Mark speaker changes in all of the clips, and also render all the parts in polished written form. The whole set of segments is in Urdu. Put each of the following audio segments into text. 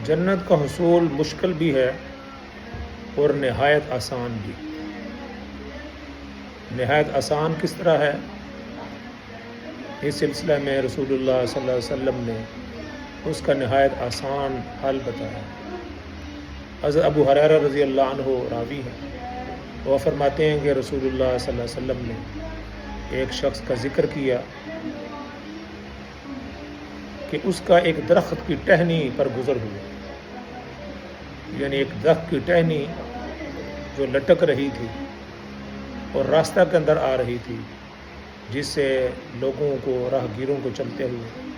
Speaker 1: جنت کا حصول مشکل بھی ہے اور نہایت آسان بھی۔ نہایت آسان کس طرح ہے؟ اس سلسلہ میں رسول اللہ صلی اللہ علیہ وسلم نے اس کا نہایت آسان حل بتایا۔ حضرت ابو ہریرہ رضی اللہ عنہ راوی ہیں، وہ فرماتے ہیں کہ رسول اللہ صلی اللہ علیہ وسلم نے ایک شخص کا ذکر کیا کہ اس کا ایک درخت کی ٹہنی پر گزر ہوا، یعنی ایک درخت کی ٹہنی جو لٹک رہی تھی اور راستہ کے اندر آ رہی تھی، جس سے لوگوں کو، راہ گیروں کو چلتے ہوئے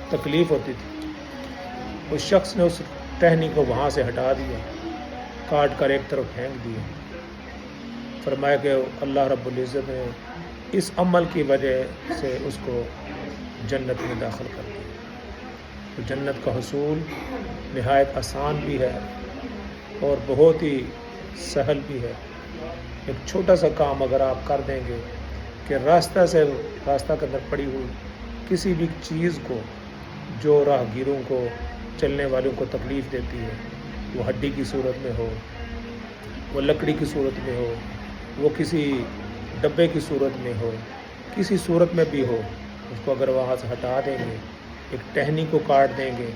Speaker 1: تکلیف ہوتی تھی۔ اس شخص نے اس ٹہنی کو وہاں سے ہٹا دیا، کاٹ کر ایک طرف پھینک دیا۔ فرمایا کہ اللہ رب العزت نے اس عمل کی وجہ سے اس کو جنت میں داخل کر دیا۔ تو جنت کا حصول نہایت آسان بھی ہے اور بہت ہی سہل بھی ہے۔ ایک چھوٹا سا کام اگر آپ کر دیں گے کہ راستہ کے اندر پڑی ہوئی کسی بھی چیز کو جو راہ گیروں کو، چلنے والوں کو تکلیف دیتی ہے، وہ ہڈی کی صورت میں ہو، وہ لکڑی کی صورت میں ہو، وہ کسی ڈبے کی صورت میں ہو، کسی صورت میں بھی ہو، اس کو اگر وہاں سے ہٹا دیں گے، ایک ٹہنی کو کاٹ دیں گے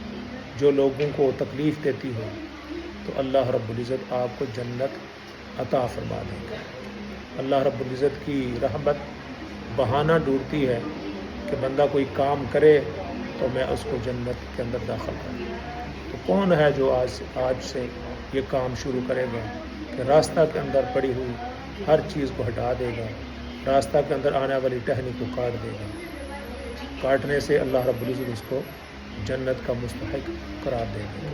Speaker 1: جو لوگوں کو تکلیف دیتی ہو، تو اللہ رب العزت آپ کو جنت عطا فرما دیں گے۔ اللہ رب العزت کی رحمت بہانہ ڈھونڈتی ہے کہ بندہ کوئی کام کرے تو میں اس کو جنت کے اندر داخل کروں۔ تو کون ہے جو آج سے یہ کام شروع کرے گا کہ راستہ کے اندر پڑی ہوئی ہر چیز کو ہٹا دے گا، راستہ کے اندر آنے والی ٹہنی کو کاٹ دے گا؟ کاٹنے سے اللہ رب العزت اس کو جنت کا مستحق قرار دے گا۔